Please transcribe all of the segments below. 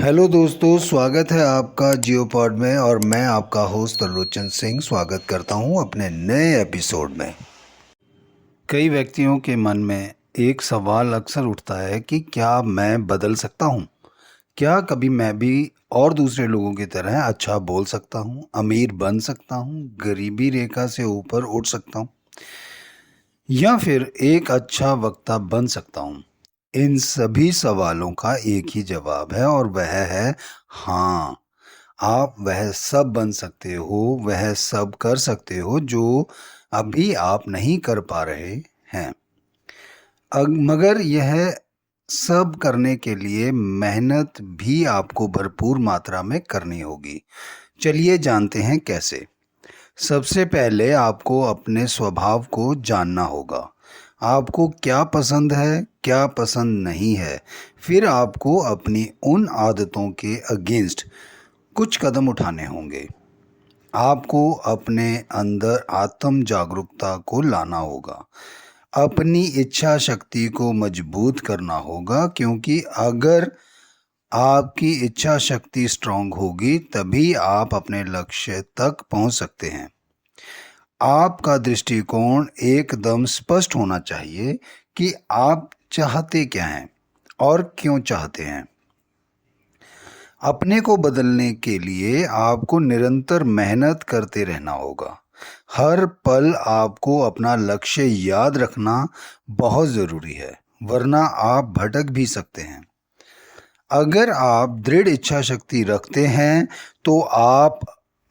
Hello दोस्तों, स्वागत है आपका जियोपॉड में। और मैं आपका होस्ट त्रिलोचन सिंह स्वागत करता हूं अपने नए एपिसोड में। कई व्यक्तियों के मन में एक सवाल अक्सर उठता है कि क्या मैं बदल सकता हूं? क्या कभी मैं भी और दूसरे लोगों की तरह अच्छा बोल सकता हूं, अमीर बन सकता हूं, गरीबी रेखा से ऊपर उठ सकता हूं, या फिर एक अच्छा वक्ता बन सकता हूं? इन सभी सवालों का एक ही जवाब है और वह है हाँ। आप वह सब बन सकते हो, वह सब कर सकते हो जो अभी आप नहीं कर पा रहे हैं। मगर यह सब करने के लिए मेहनत भी आपको भरपूर मात्रा में करनी होगी। चलिए जानते हैं कैसे। सबसे पहले आपको अपने स्वभाव को जानना होगा। आपको क्या पसंद है, क्या पसंद नहीं है। फिर आपको अपनी उन आदतों के अगेंस्ट कुछ कदम उठाने होंगे। आपको अपने अंदर आत्म जागरूकता को लाना होगा। अपनी इच्छा शक्ति को मजबूत करना होगा, क्योंकि अगर आपकी इच्छा शक्ति स्ट्रांग होगी तभी आप अपने लक्ष्य तक पहुंच सकते हैं। आपका दृष्टिकोण एकदम स्पष्ट होना चाहिए कि आप चाहते क्या हैं और क्यों चाहते हैं। अपने को बदलने के लिए आपको निरंतर मेहनत करते रहना होगा। हर पल आपको अपना लक्ष्य याद रखना बहुत ज़रूरी है, वरना आप भटक भी सकते हैं। अगर आप दृढ़ इच्छा शक्ति रखते हैं तो आप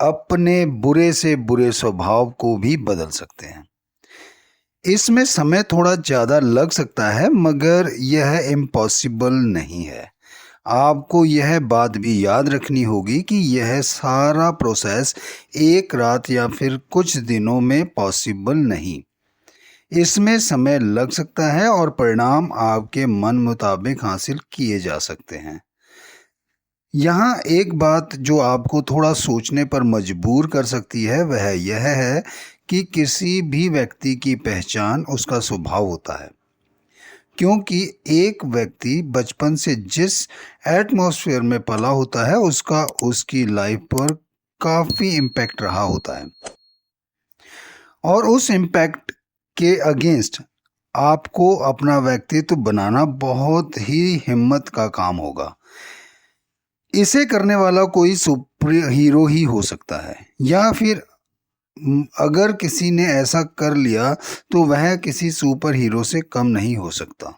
अपने बुरे से बुरे स्वभाव को भी बदल सकते हैं। इसमें समय थोड़ा ज़्यादा लग सकता है, मगर यह इम्पॉसिबल नहीं है। आपको यह बात भी याद रखनी होगी कि यह सारा प्रोसेस एक रात या फिर कुछ दिनों में पॉसिबल नहीं। इसमें समय लग सकता है और परिणाम आपके मन मुताबिक हासिल किए जा सकते हैं। यहाँ एक बात जो आपको थोड़ा सोचने पर मजबूर कर सकती है वह यह है कि किसी भी व्यक्ति की पहचान उसका स्वभाव होता है, क्योंकि एक व्यक्ति बचपन से जिस एटमॉस्फेयर में पला होता है उसका उसकी लाइफ पर काफ़ी इम्पैक्ट रहा होता है, और उस इम्पैक्ट के अगेंस्ट आपको अपना व्यक्तित्व बनाना बहुत ही हिम्मत का काम होगा। इसे करने वाला कोई सुपर हीरो ही हो सकता है, या फिर अगर किसी ने ऐसा कर लिया तो वह किसी सुपर हीरो से कम नहीं हो सकता।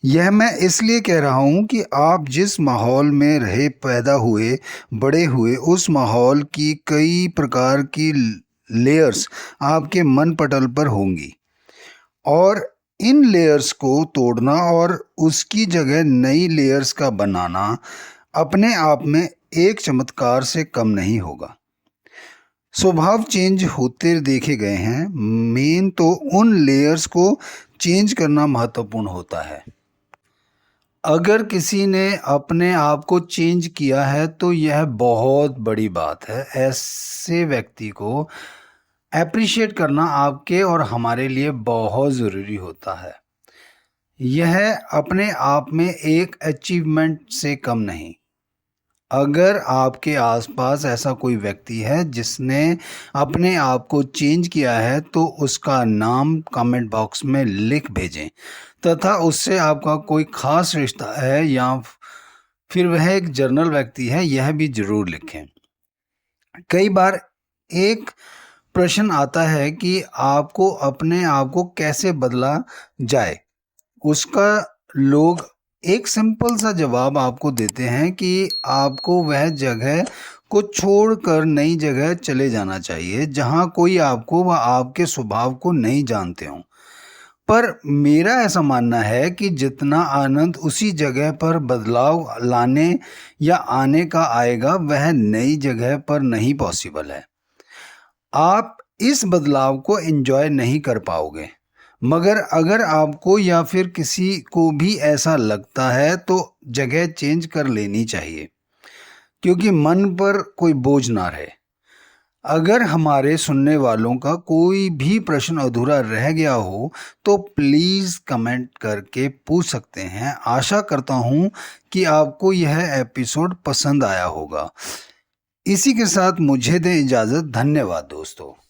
यह मैं इसलिए कह रहा हूँ कि आप जिस माहौल में रहे, पैदा हुए, बड़े हुए, उस माहौल की कई प्रकार की लेयर्स आपके मन पटल पर होंगी, और इन लेयर्स को तोड़ना और उसकी जगह नई लेयर्स का बनाना अपने आप में एक चमत्कार से कम नहीं होगा। स्वभाव चेंज होते देखे गए हैं, मेन तो उन लेयर्स को चेंज करना महत्वपूर्ण होता है। अगर किसी ने अपने आप को चेंज किया है तो यह बहुत बड़ी बात है। ऐसे व्यक्ति को अप्रिशिएट करना आपके और हमारे लिए बहुत ज़रूरी होता है। यह अपने आप में एक अचीवमेंट से कम नहीं। अगर आपके आसपास ऐसा कोई व्यक्ति है जिसने अपने आप को चेंज किया है तो उसका नाम कमेंट बॉक्स में लिख भेजें, तथा उससे आपका कोई खास रिश्ता है या फिर वह एक जर्नल व्यक्ति है, यह भी जरूर लिखें। कई बार एक प्रश्न आता है कि आपको अपने आप को कैसे बदला जाए। उसका लोग एक सिंपल सा जवाब आपको देते हैं कि आपको वह जगह को छोड़कर नई जगह चले जाना चाहिए जहां कोई आपको व आपके स्वभाव को नहीं जानते हों। पर मेरा ऐसा मानना है कि जितना आनंद उसी जगह पर बदलाव लाने या आने का आएगा वह नई जगह पर नहीं पॉसिबल है। आप इस बदलाव को एंजॉय नहीं कर पाओगे। मगर अगर आपको या फिर किसी को भी ऐसा लगता है तो जगह चेंज कर लेनी चाहिए, क्योंकि मन पर कोई बोझ ना रहे। अगर हमारे सुनने वालों का कोई भी प्रश्न अधूरा रह गया हो तो प्लीज़ कमेंट करके पूछ सकते हैं। आशा करता हूँ कि आपको यह एपिसोड पसंद आया होगा। इसी के साथ मुझे दें इजाज़त। धन्यवाद दोस्तों।